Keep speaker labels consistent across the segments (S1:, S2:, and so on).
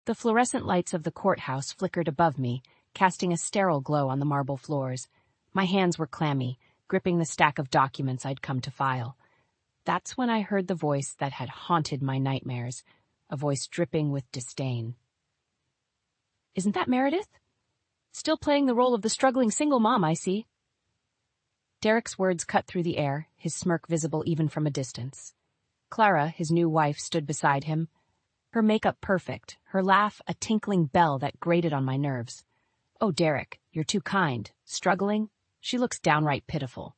S1: The fluorescent lights of the courthouse flickered above me, casting a sterile glow on the marble floors. My hands were clammy, gripping the stack of documents I'd come to file. That's when I heard the voice that had haunted my nightmares, a voice dripping with disdain. "Isn't that Meredith? Still playing the role of the struggling single mom, I see." Derek's words cut through the air, his smirk visible even from a distance. Clara, his new wife, stood beside him, her makeup perfect, her laugh a tinkling bell that grated on my nerves. "Oh, Derek, you're too kind. Struggling? She looks downright pitiful."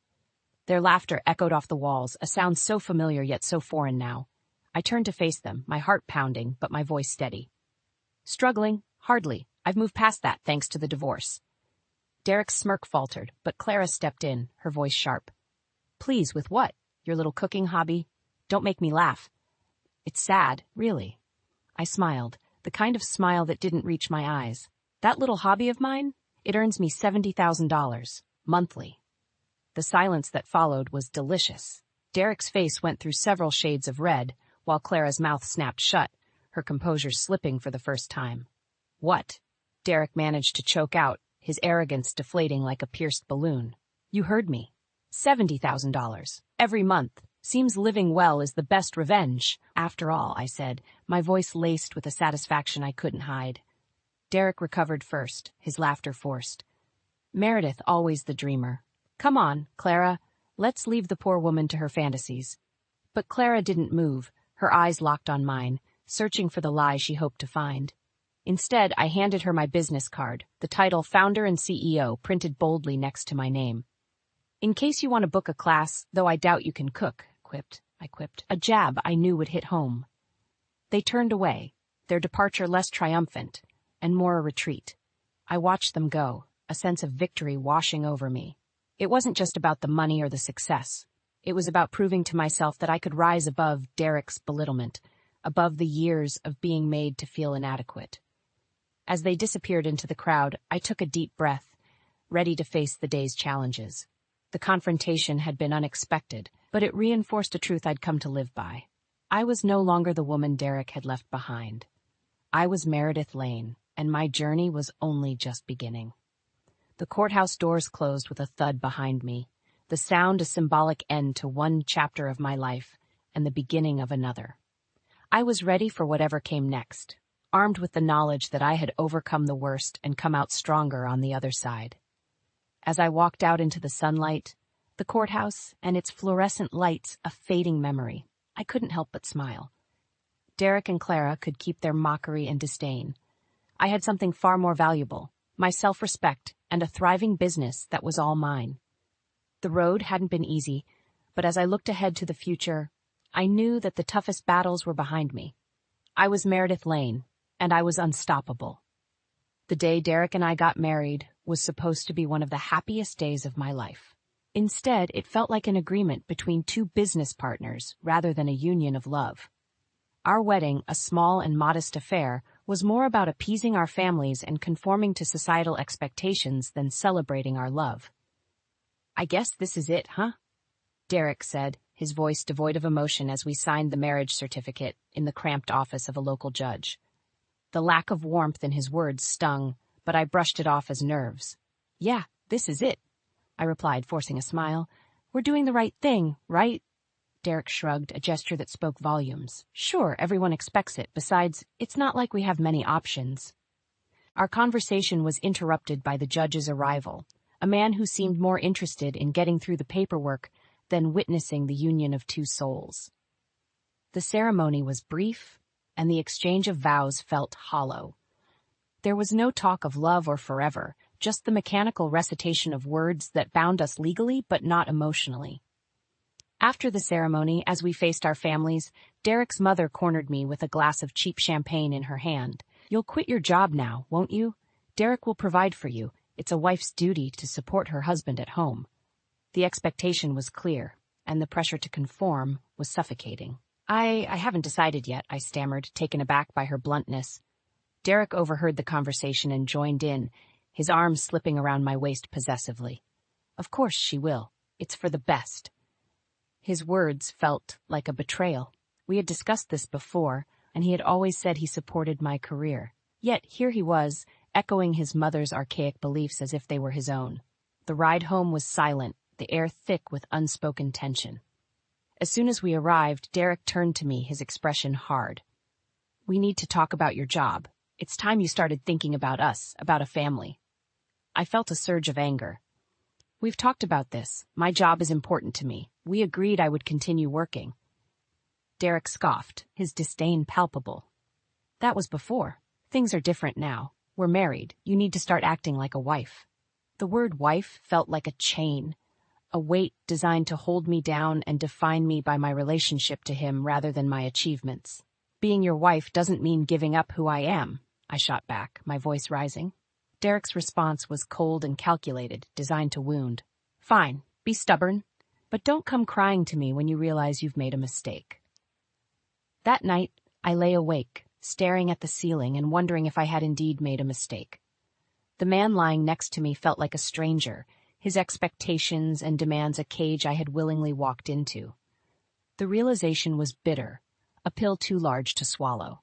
S1: Their laughter echoed off the walls, a sound so familiar yet so foreign now. I turned to face them, my heart pounding, but my voice steady. "Struggling? Hardly. I've moved past that thanks to the divorce." Derek's smirk faltered, but Clara stepped in, her voice sharp. "Please, with what? Your little cooking hobby? Don't make me laugh." "It's sad, really." I smiled, the kind of smile that didn't reach my eyes. "That little hobby of mine? It earns me $70,000, monthly." The silence that followed was delicious. Derek's face went through several shades of red, while Clara's mouth snapped shut, her composure slipping for the first time. "What?" Derek managed to choke out, his arrogance deflating like a pierced balloon. "You heard me. $70,000. Every month. Seems living well is the best revenge. After all," I said, my voice laced with a satisfaction I couldn't hide. Derek recovered first, his laughter forced. "Meredith, always the dreamer. Come on, Clara, let's leave the poor woman to her fantasies." But Clara didn't move, her eyes locked on mine, searching for the lie she hoped to find. Instead, I handed her my business card, the title Founder and CEO printed boldly next to my name. "In case you want to book a class, though I doubt you can cook," I quipped, a jab I knew would hit home. They turned away, their departure less triumphant, and more a retreat. I watched them go, a sense of victory washing over me. It wasn't just about the money or the success. It was about proving to myself that I could rise above Derek's belittlement, above the years of being made to feel inadequate. As they disappeared into the crowd, I took a deep breath, ready to face the day's challenges. The confrontation had been unexpected, but it reinforced a truth I'd come to live by. I was no longer the woman Derek had left behind. I was Meredith Lane, and my journey was only just beginning. The courthouse doors closed with a thud behind me, the sound a symbolic end to one chapter of my life and the beginning of another. I was ready for whatever came next, armed with the knowledge that I had overcome the worst and come out stronger on the other side. As I walked out into the sunlight, the courthouse and its fluorescent lights a fading memory, I couldn't help but smile. Derek and Clara could keep their mockery and disdain. I had something far more valuable, my self-respect and a thriving business that was all mine. The road hadn't been easy, but as I looked ahead to the future, I knew that the toughest battles were behind me. I was Meredith Lane, and I was unstoppable. The day Derek and I got married was supposed to be one of the happiest days of my life. Instead, it felt like an agreement between two business partners rather than a union of love. Our wedding, a small and modest affair, was more about appeasing our families and conforming to societal expectations than celebrating our love. "I guess this is it, huh?" Derek said, his voice devoid of emotion as we signed the marriage certificate in the cramped office of a local judge. The lack of warmth in his words stung, but I brushed it off as nerves. "Yeah, this is it," I replied, forcing a smile. "We're doing the right thing, right?" Derek shrugged, a gesture that spoke volumes. "Sure, everyone expects it. Besides, it's not like we have many options." Our conversation was interrupted by the judge's arrival, a man who seemed more interested in getting through the paperwork than witnessing the union of two souls. The ceremony was brief, and the exchange of vows felt hollow. There was no talk of love or forever, just the mechanical recitation of words that bound us legally but not emotionally. After the ceremony, as we faced our families, Derek's mother cornered me with a glass of cheap champagne in her hand. "You'll quit your job now, won't you? Derek will provide for you. It's a wife's duty to support her husband at home." The expectation was clear, and the pressure to conform was suffocating. I haven't decided yet," I stammered, taken aback by her bluntness. Derek overheard the conversation and joined in, his arms slipping around my waist possessively. "Of course she will. It's for the best." His words felt like a betrayal. We had discussed this before, and he had always said he supported my career. Yet here he was, echoing his mother's archaic beliefs as if they were his own. The ride home was silent, the air thick with unspoken tension. As soon as we arrived, Derek turned to me, his expression hard. "We need to talk about your job. It's time you started thinking about us, about a family." I felt a surge of anger. "We've talked about this. My job is important to me. We agreed I would continue working." Derek scoffed, his disdain palpable. "That was before. Things are different now. We're married. You need to start acting like a wife." The word wife felt like a chain, a weight designed to hold me down and define me by my relationship to him rather than my achievements. "Being your wife doesn't mean giving up who I am," I shot back, my voice rising. Derek's response was cold and calculated, designed to wound. "Fine, be stubborn, but don't come crying to me when you realize you've made a mistake." That night, I lay awake, staring at the ceiling and wondering if I had indeed made a mistake. The man lying next to me felt like a stranger, his expectations and demands a cage I had willingly walked into. The realization was bitter, a pill too large to swallow.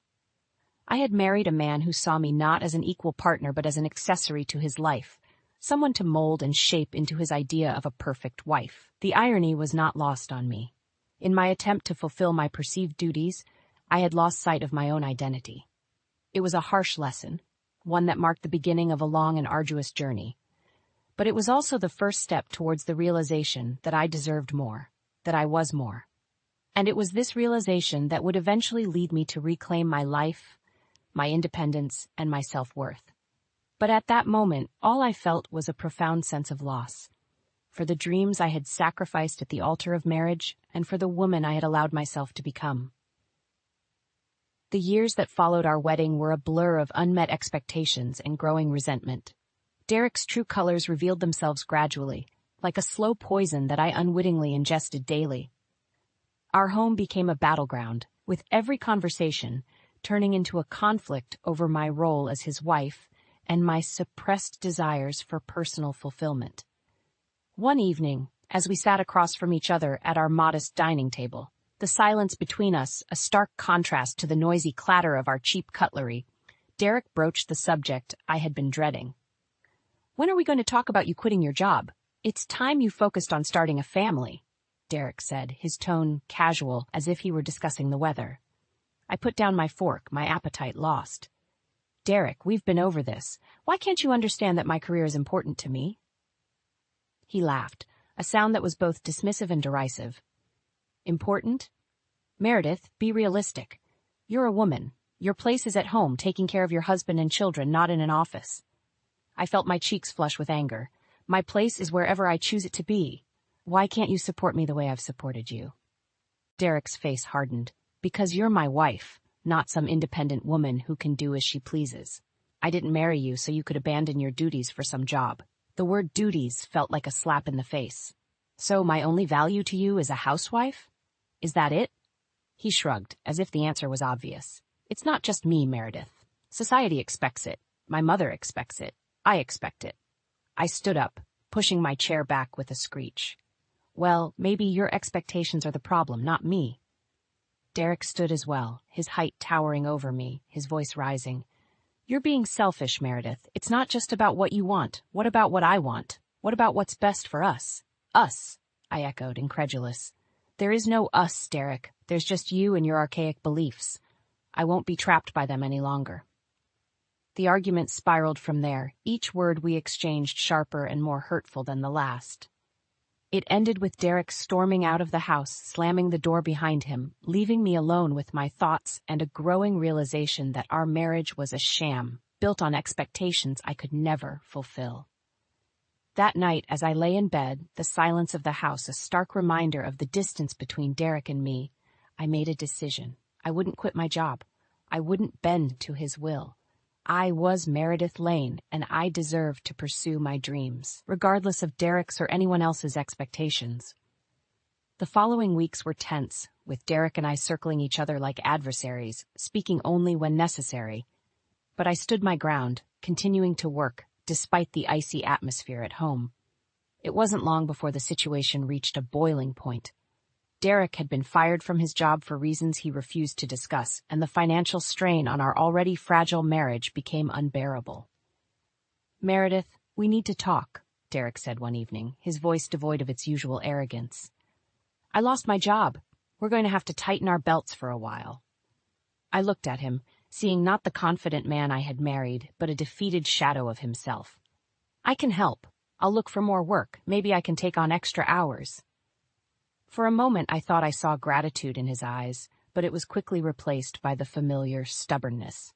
S1: I had married a man who saw me not as an equal partner but as an accessory to his life, someone to mold and shape into his idea of a perfect wife. The irony was not lost on me. In my attempt to fulfill my perceived duties, I had lost sight of my own identity. It was a harsh lesson, one that marked the beginning of a long and arduous journey. But it was also the first step towards the realization that I deserved more, that I was more. And it was this realization that would eventually lead me to reclaim my life, my independence, and my self-worth. But at that moment, all I felt was a profound sense of loss. For the dreams I had sacrificed at the altar of marriage, and for the woman I had allowed myself to become. The years that followed our wedding were a blur of unmet expectations and growing resentment. Derek's true colors revealed themselves gradually, like a slow poison that I unwittingly ingested daily. Our home became a battleground, with every conversation turning into a conflict over my role as his wife and my suppressed desires for personal fulfillment. One evening, as we sat across from each other at our modest dining table, the silence between us a stark contrast to the noisy clatter of our cheap cutlery, Derek broached the subject I had been dreading. "When are we going to talk about you quitting your job? It's time you focused on starting a family," Derek said, his tone casual, as if he were discussing the weather. I put down my fork, my appetite lost. "Derek, we've been over this. Why can't you understand that my career is important to me?" He laughed, a sound that was both dismissive and derisive. "Important? Meredith, be realistic. You're a woman. Your place is at home, taking care of your husband and children, not in an office." I felt my cheeks flush with anger. "My place is wherever I choose it to be. Why can't you support me the way I've supported you?" Derek's face hardened. "Because you're my wife, not some independent woman who can do as she pleases. I didn't marry you so you could abandon your duties for some job." The word duties felt like a slap in the face. "So my only value to you is a housewife? Is that it?" He shrugged, as if the answer was obvious. "It's not just me, Meredith. Society expects it. My mother expects it. I expect it." I stood up, pushing my chair back with a screech. "Well, maybe your expectations are the problem, not me." Derek stood as well, his height towering over me, his voice rising. "You're being selfish, Meredith. It's not just about what you want. What about what I want? What about what's best for us?" "Us," I echoed, incredulous. "There is no us, Derek. There's just you and your archaic beliefs. I won't be trapped by them any longer." The argument spiraled from there, each word we exchanged sharper and more hurtful than the last. It ended with Derek storming out of the house, slamming the door behind him, leaving me alone with my thoughts and a growing realization that our marriage was a sham, built on expectations I could never fulfill. That night, as I lay in bed, the silence of the house a stark reminder of the distance between Derek and me, I made a decision. I wouldn't quit my job. I wouldn't bend to his will. I was Meredith Lane, and I deserved to pursue my dreams, regardless of Derek's or anyone else's expectations. The following weeks were tense, with Derek and I circling each other like adversaries, speaking only when necessary. But I stood my ground, continuing to work, despite the icy atmosphere at home. It wasn't long before the situation reached a boiling point. Derek had been fired from his job for reasons he refused to discuss, and the financial strain on our already fragile marriage became unbearable. "Meredith, we need to talk," Derek said one evening, his voice devoid of its usual arrogance. "I lost my job. We're going to have to tighten our belts for a while." I looked at him, seeing not the confident man I had married, but a defeated shadow of himself. "I can help. I'll look for more work. Maybe I can take on extra hours." For a moment I thought I saw gratitude in his eyes, but it was quickly replaced by the familiar stubbornness.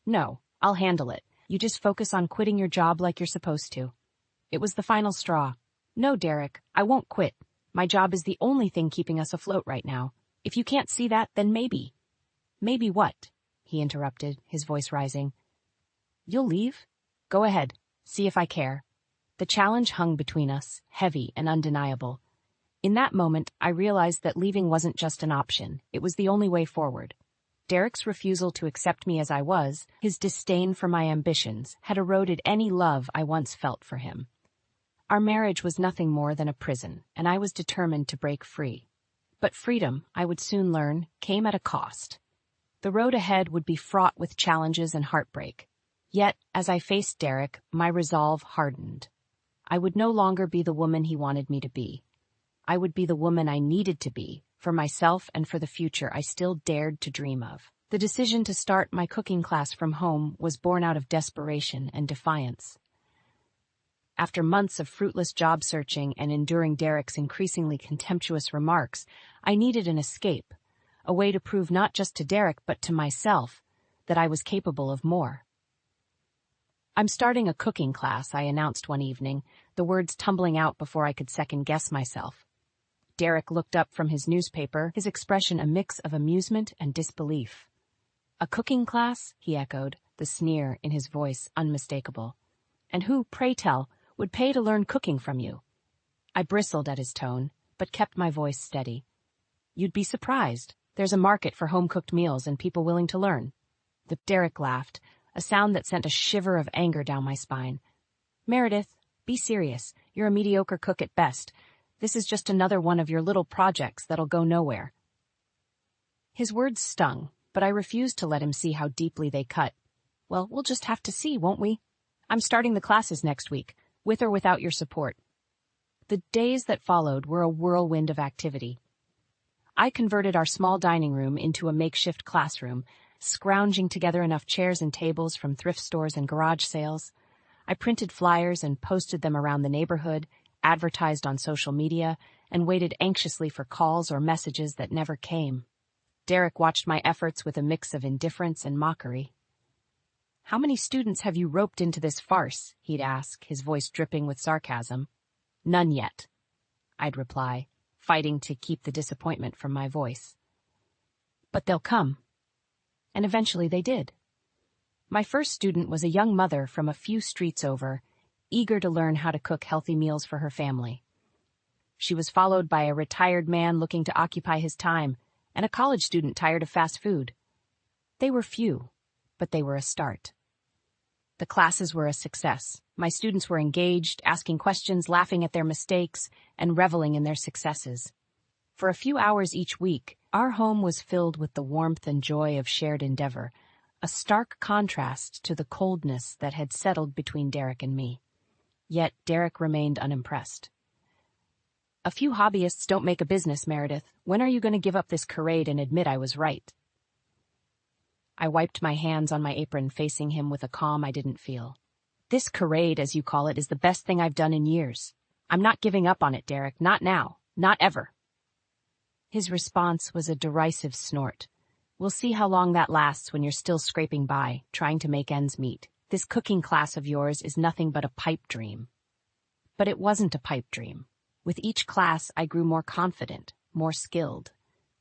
S1: "No, I'll handle it. You just focus on quitting your job like you're supposed to." It was the final straw. "No, Derek, I won't quit. My job is the only thing keeping us afloat right now. If you can't see that, then maybe." "Maybe what?" he interrupted, his voice rising. "You'll leave? Go ahead. See if I care." The challenge hung between us, heavy and undeniable. In that moment, I realized that leaving wasn't just an option. It was the only way forward. Derek's refusal to accept me as I was, his disdain for my ambitions, had eroded any love I once felt for him. Our marriage was nothing more than a prison, and I was determined to break free. But freedom, I would soon learn, came at a cost. The road ahead would be fraught with challenges and heartbreak. Yet, as I faced Derek, my resolve hardened. I would no longer be the woman he wanted me to be. I would be the woman I needed to be, for myself and for the future I still dared to dream of. The decision to start my cooking class from home was born out of desperation and defiance. After months of fruitless job searching and enduring Derek's increasingly contemptuous remarks, I needed an escape, a way to prove not just to Derek but to myself that I was capable of more. "I'm starting a cooking class," I announced one evening, the words tumbling out before I could second-guess myself. Derek looked up from his newspaper, his expression a mix of amusement and disbelief. "A cooking class?" he echoed, the sneer in his voice unmistakable. "And who, pray tell, would pay to learn cooking from you?" I bristled at his tone, but kept my voice steady. "You'd be surprised. There's a market for home-cooked meals and people willing to learn." Derek laughed, a sound that sent a shiver of anger down my spine. "Meredith, be serious. You're a mediocre cook at best. This is just another one of your little projects that'll go nowhere." His words stung, but I refused to let him see how deeply they cut. "Well, we'll just have to see, won't we? I'm starting the classes next week, with or without your support." The days that followed were a whirlwind of activity. I converted our small dining room into a makeshift classroom, scrounging together enough chairs and tables from thrift stores and garage sales. I printed flyers and posted them around the neighborhood, advertised on social media, and waited anxiously for calls or messages that never came. Derek watched my efforts with a mix of indifference and mockery. "How many students have you roped into this farce?" he'd ask, his voice dripping with sarcasm. "None yet," I'd reply, fighting to keep the disappointment from my voice. "But they'll come." And eventually they did. My first student was a young mother from a few streets over, eager to learn how to cook healthy meals for her family. She was followed by a retired man looking to occupy his time, and a college student tired of fast food. They were few, but they were a start. The classes were a success. My students were engaged, asking questions, laughing at their mistakes, and reveling in their successes. For a few hours each week, our home was filled with the warmth and joy of shared endeavor, a stark contrast to the coldness that had settled between Derek and me. Yet Derek remained unimpressed. "A few hobbyists don't make a business, Meredith. When are you going to give up this charade and admit I was right?" I wiped my hands on my apron, facing him with a calm I didn't feel. "This charade, as you call it, is the best thing I've done in years. I'm not giving up on it, Derek. Not now. Not ever." His response was a derisive snort. "We'll see how long that lasts when you're still scraping by, trying to make ends meet. This cooking class of yours is nothing but a pipe dream." But it wasn't a pipe dream. With each class, I grew more confident, more skilled.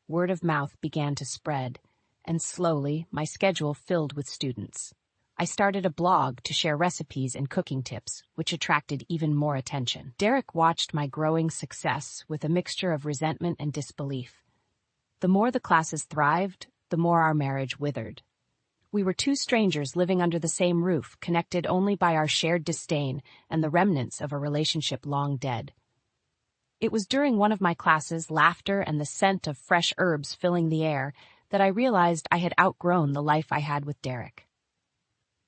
S1: Word of mouth began to spread, and slowly my schedule filled with students. I started a blog to share recipes and cooking tips, which attracted even more attention. Derek watched my growing success with a mixture of resentment and disbelief. The more the classes thrived, the more our marriage withered. We were two strangers living under the same roof, connected only by our shared disdain and the remnants of a relationship long dead. It was during one of my classes, laughter and the scent of fresh herbs filling the air, that I realized I had outgrown the life I had with Derek.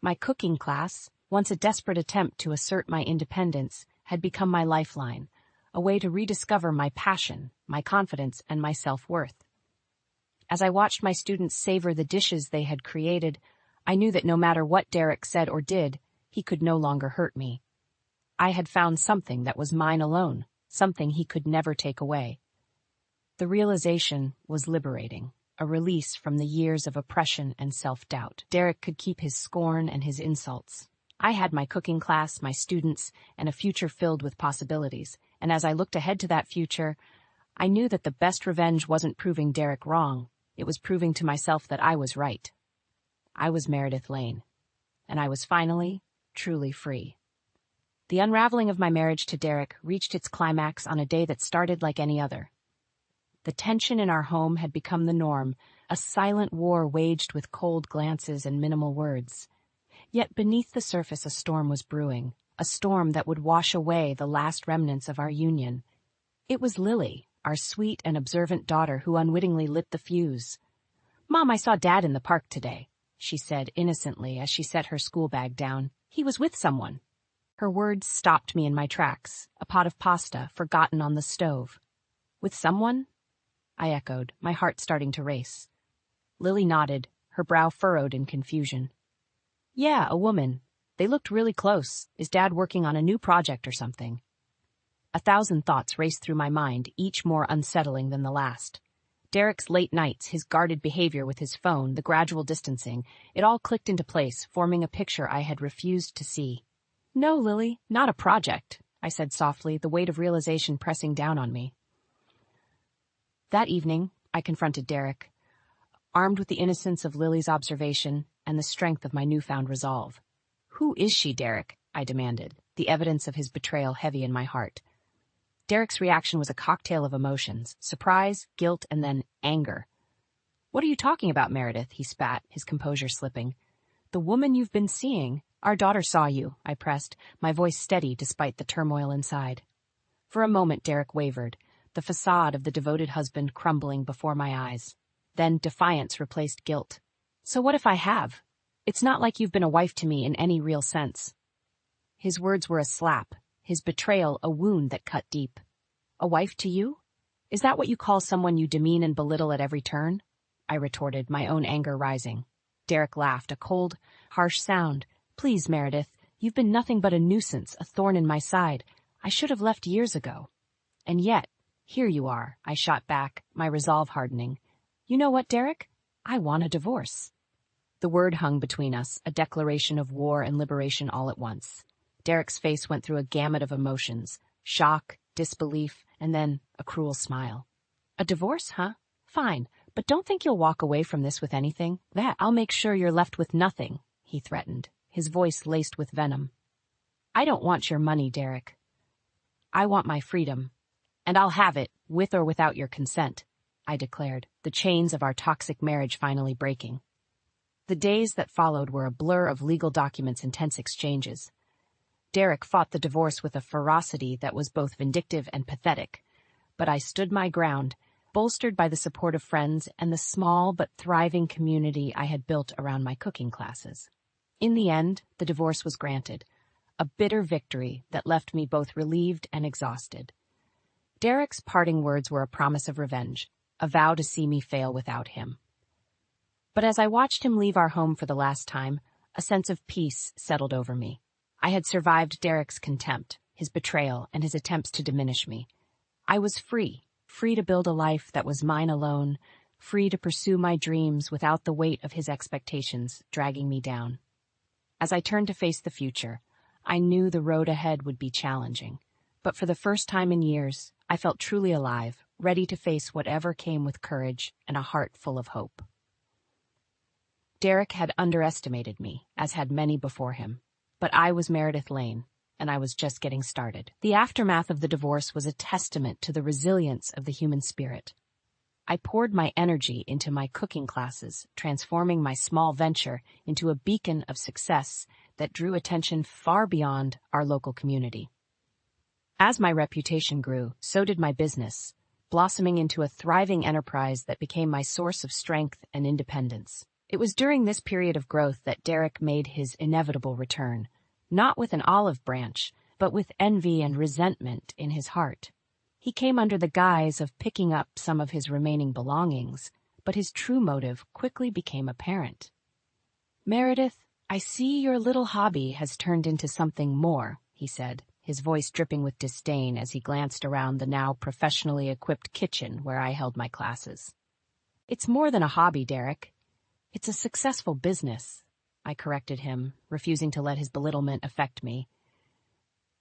S1: My cooking class, once a desperate attempt to assert my independence, had become my lifeline, a way to rediscover my passion, my confidence, and my self-worth. As I watched my students savor the dishes they had created, I knew that no matter what Derek said or did, he could no longer hurt me. I had found something that was mine alone, something he could never take away. The realization was liberating, a release from the years of oppression and self-doubt. Derek could keep his scorn and his insults. I had my cooking class, my students, and a future filled with possibilities, and as I looked ahead to that future, I knew that the best revenge wasn't proving Derek wrong. It was proving to myself that I was right. I was Meredith Lane, and I was finally, truly free. The unraveling of my marriage to Derek reached its climax on a day that started like any other. The tension in our home had become the norm, a silent war waged with cold glances and minimal words. Yet beneath the surface a storm was brewing, a storm that would wash away the last remnants of our union. It was Lily, our sweet and observant daughter, who unwittingly lit the fuse. "Mom, I saw Dad in the park today," she said innocently as she set her school bag down. "He was with someone." Her words stopped me in my tracks, a pot of pasta forgotten on the stove. "With someone?" I echoed, my heart starting to race. Lily nodded, her brow furrowed in confusion. "Yeah, a woman. They looked really close. Is Dad working on a new project or something?" 1,000 thoughts raced through my mind, each more unsettling than the last. Derek's late nights, his guarded behavior with his phone, the gradual distancing, it all clicked into place, forming a picture I had refused to see. "No, Lily, not a project," I said softly, the weight of realization pressing down on me. That evening, I confronted Derek, armed with the innocence of Lily's observation and the strength of my newfound resolve. "Who is she, Derek?" I demanded, the evidence of his betrayal heavy in my heart. Derek's reaction was a cocktail of emotions, surprise, guilt, and then anger. "What are you talking about, Meredith?" he spat, his composure slipping. "The woman you've been seeing. Our daughter saw you," I pressed, my voice steady despite the turmoil inside. For a moment Derek wavered, the facade of the devoted husband crumbling before my eyes. Then defiance replaced guilt. "So what if I have? It's not like you've been a wife to me in any real sense." His words were a slap, his betrayal a wound that cut deep. "A wife to you? Is that what you call someone you demean and belittle at every turn?" I retorted, my own anger rising. Derek laughed, a cold, harsh sound. "Please, Meredith, you've been nothing but a nuisance, a thorn in my side. I should have left years ago." "And yet, here you are," I shot back, my resolve hardening. "You know what, Derek? I want a divorce." The word hung between us, a declaration of war and liberation all at once. Derek's face went through a gamut of emotions, shock, disbelief, and then a cruel smile. "A divorce, huh? Fine, but don't think you'll walk away from this with anything. I'll make sure you're left with nothing," he threatened, his voice laced with venom. "I don't want your money, Derek. I want my freedom. And I'll have it, with or without your consent," I declared, the chains of our toxic marriage finally breaking. The days that followed were a blur of legal documents and tense exchanges. Derek fought the divorce with a ferocity that was both vindictive and pathetic, but I stood my ground, bolstered by the support of friends and the small but thriving community I had built around my cooking classes. In the end, the divorce was granted, a bitter victory that left me both relieved and exhausted. Derek's parting words were a promise of revenge, a vow to see me fail without him. But as I watched him leave our home for the last time, a sense of peace settled over me. I had survived Derek's contempt, his betrayal, and his attempts to diminish me. I was free to build a life that was mine alone, free to pursue my dreams without the weight of his expectations dragging me down. As I turned to face the future, I knew the road ahead would be challenging, but for the first time in years, I felt truly alive, ready to face whatever came with courage and a heart full of hope. Derek had underestimated me, as had many before him, but I was Meredith Lane, and I was just getting started. The aftermath of the divorce was a testament to the resilience of the human spirit. I poured my energy into my cooking classes, transforming my small venture into a beacon of success that drew attention far beyond our local community. As my reputation grew, so did my business, blossoming into a thriving enterprise that became my source of strength and independence. It was during this period of growth that Derek made his inevitable return, not with an olive branch, but with envy and resentment in his heart. He came under the guise of picking up some of his remaining belongings, but his true motive quickly became apparent. "Meredith, I see your little hobby has turned into something more," he said, his voice dripping with disdain as he glanced around the now professionally equipped kitchen where I held my classes. "It's more than a hobby, Derek. It's a successful business," I corrected him, refusing to let his belittlement affect me.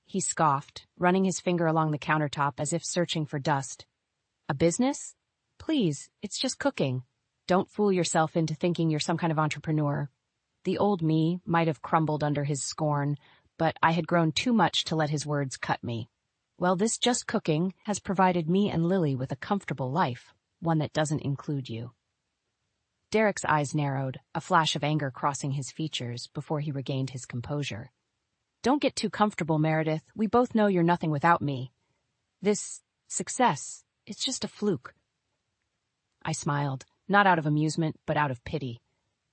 S1: He scoffed, running his finger along the countertop as if searching for dust. "A business? Please, it's just cooking. Don't fool yourself into thinking you're some kind of entrepreneur." The old me might have crumbled under his scorn, but I had grown too much to let his words cut me. "Well, this just cooking has provided me and Lily with a comfortable life, one that doesn't include you." Derek's eyes narrowed, a flash of anger crossing his features before he regained his composure. "Don't get too comfortable, Meredith. We both know you're nothing without me. This success, it's just a fluke." I smiled, not out of amusement, but out of pity.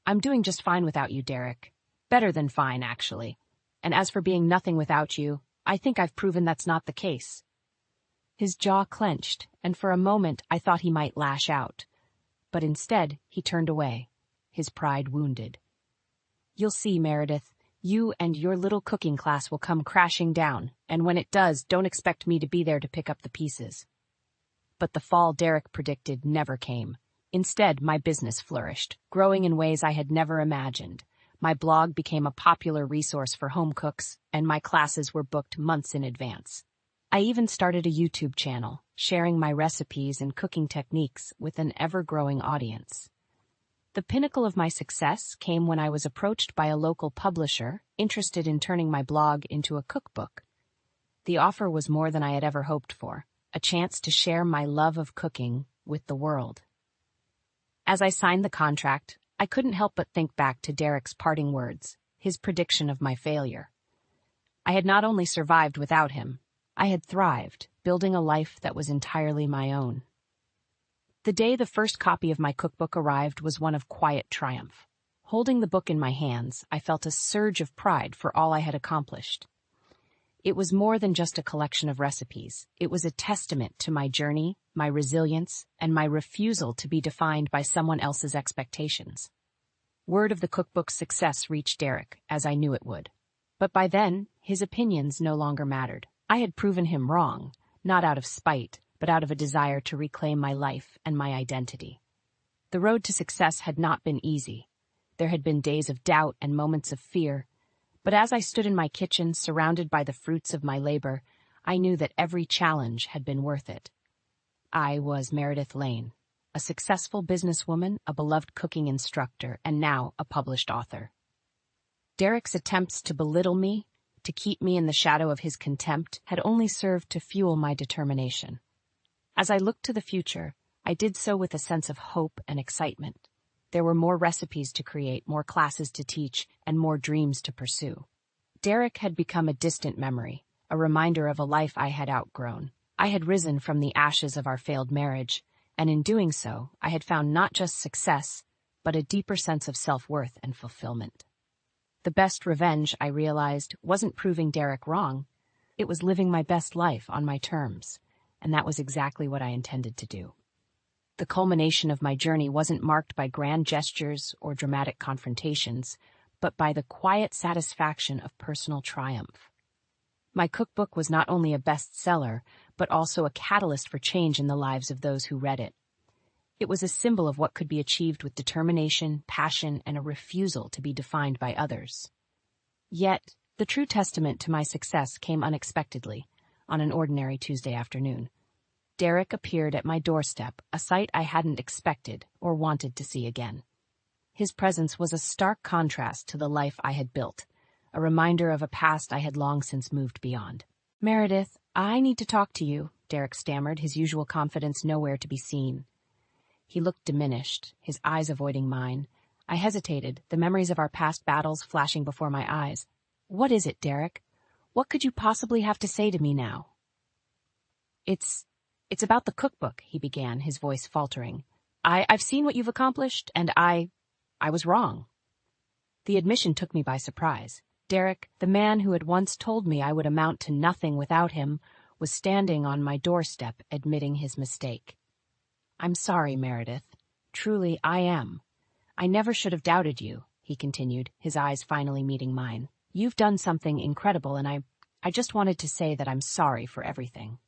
S1: "I'm doing just fine without you, Derek. Better than fine, actually. And as for being nothing without you, I think I've proven that's not the case." His jaw clenched, and for a moment I thought he might lash out. But instead, he turned away, his pride wounded. "You'll see, Meredith. You and your little cooking class will come crashing down, and when it does, don't expect me to be there to pick up the pieces." But the fall Derek predicted never came. Instead, my business flourished, growing in ways I had never imagined. My blog became a popular resource for home cooks, and my classes were booked months in advance. I even started a YouTube channel, sharing my recipes and cooking techniques with an ever-growing audience. The pinnacle of my success came when I was approached by a local publisher interested in turning my blog into a cookbook. The offer was more than I had ever hoped for, a chance to share my love of cooking with the world. As I signed the contract, I couldn't help but think back to Derek's parting words, his prediction of my failure. I had not only survived without him, I had thrived, building a life that was entirely my own. The day the first copy of my cookbook arrived was one of quiet triumph. Holding the book in my hands, I felt a surge of pride for all I had accomplished. It was more than just a collection of recipes. It was a testament to my journey, my resilience, and my refusal to be defined by someone else's expectations. Word of the cookbook's success reached Derek, as I knew it would. But by then, his opinions no longer mattered. I had proven him wrong, not out of spite, but out of a desire to reclaim my life and my identity. The road to success had not been easy. There had been days of doubt and moments of fear. But as I stood in my kitchen, surrounded by the fruits of my labor, I knew that every challenge had been worth it. I was Meredith Lane, a successful businesswoman, a beloved cooking instructor, and now a published author. Derek's attempts to belittle me, to keep me in the shadow of his contempt, had only served to fuel my determination. As I looked to the future, I did so with a sense of hope and excitement. There were more recipes to create, more classes to teach, and more dreams to pursue. Derek had become a distant memory, a reminder of a life I had outgrown. I had risen from the ashes of our failed marriage, and in doing so, I had found not just success, but a deeper sense of self-worth and fulfillment. The best revenge, I realized, wasn't proving Derek wrong. It was living my best life on my terms, and that was exactly what I intended to do. The culmination of my journey wasn't marked by grand gestures or dramatic confrontations, but by the quiet satisfaction of personal triumph. My cookbook was not only a bestseller, but also a catalyst for change in the lives of those who read it. It was a symbol of what could be achieved with determination, passion, and a refusal to be defined by others. Yet, the true testament to my success came unexpectedly, on an ordinary Tuesday afternoon. Derek appeared at my doorstep, a sight I hadn't expected or wanted to see again. His presence was a stark contrast to the life I had built, a reminder of a past I had long since moved beyond. "Meredith, I need to talk to you," Derek stammered, his usual confidence nowhere to be seen. He looked diminished, his eyes avoiding mine. I hesitated, the memories of our past battles flashing before my eyes. "What is it, Derek? What could you possibly have to say to me now?" It's about the cookbook, he began, his voice faltering. I've seen what you've accomplished, and I was wrong. The admission took me by surprise. Derek, the man who had once told me I would amount to nothing without him, was standing on my doorstep admitting his mistake. I'm sorry, Meredith. Truly, I am. I never should have doubted you, he continued, his eyes finally meeting mine. You've done something incredible, and I just wanted to say that I'm sorry for everything.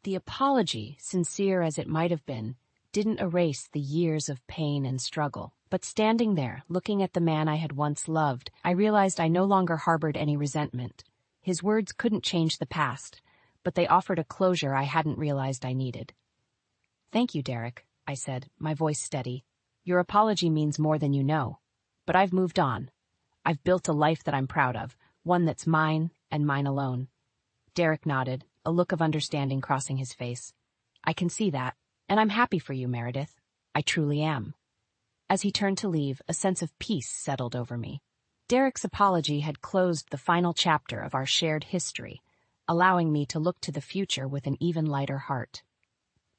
S1: The apology, sincere as it might have been, didn't erase the years of pain and struggle. But standing there, looking at the man I had once loved, I realized I no longer harbored any resentment. His words couldn't change the past, but they offered a closure I hadn't realized I needed. Thank you, Derek, I said, my voice steady. Your apology means more than you know. But I've moved on. I've built a life that I'm proud of, one that's mine and mine alone. Derek nodded, a look of understanding crossing his face. I can see that, and I'm happy for you, Meredith. I truly am. As he turned to leave, a sense of peace settled over me. Derek's apology had closed the final chapter of our shared history, allowing me to look to the future with an even lighter heart.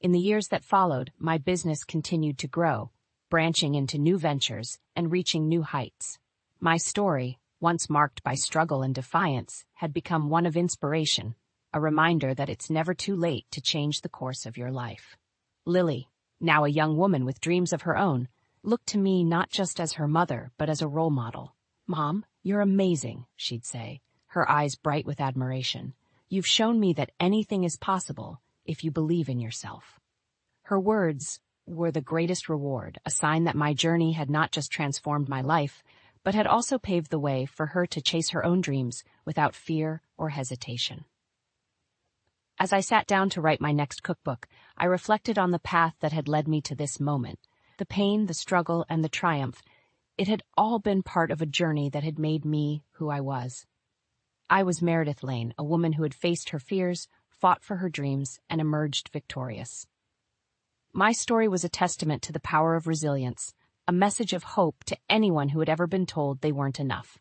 S1: In the years that followed, my business continued to grow, branching into new ventures and reaching new heights. My story, once marked by struggle and defiance, had become one of inspiration, a reminder that it's never too late to change the course of your life. Lily, now a young woman with dreams of her own, looked to me not just as her mother, but as a role model. Mom, you're amazing, she'd say, her eyes bright with admiration. You've shown me that anything is possible if you believe in yourself. Her words were the greatest reward, a sign that my journey had not just transformed my life, but had also paved the way for her to chase her own dreams without fear or hesitation. As I sat down to write my next cookbook, I reflected on the path that had led me to this moment. The pain, the struggle, and the triumph, it had all been part of a journey that had made me who I was. I was Meredith Lane, a woman who had faced her fears, fought for her dreams, and emerged victorious. My story was a testament to the power of resilience, a message of hope to anyone who had ever been told they weren't enough.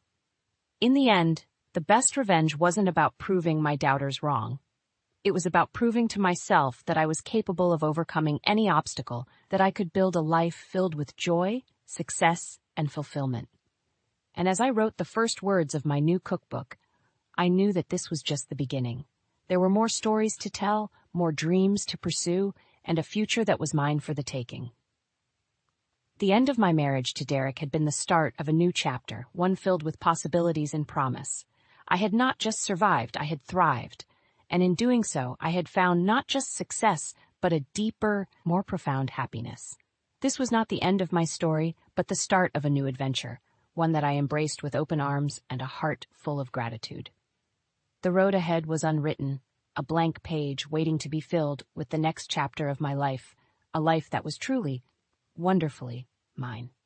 S1: In the end, the best revenge wasn't about proving my doubters wrong. It was about proving to myself that I was capable of overcoming any obstacle, that I could build a life filled with joy, success, and fulfillment. And as I wrote the first words of my new cookbook, I knew that this was just the beginning. There were more stories to tell, more dreams to pursue, and a future that was mine for the taking. The end of my marriage to Derek had been the start of a new chapter, one filled with possibilities and promise. I had not just survived, I had thrived. And in doing so, I had found not just success, but a deeper, more profound happiness. This was not the end of my story, but the start of a new adventure, one that I embraced with open arms and a heart full of gratitude. The road ahead was unwritten, a blank page waiting to be filled with the next chapter of my life, a life that was truly, wonderfully mine.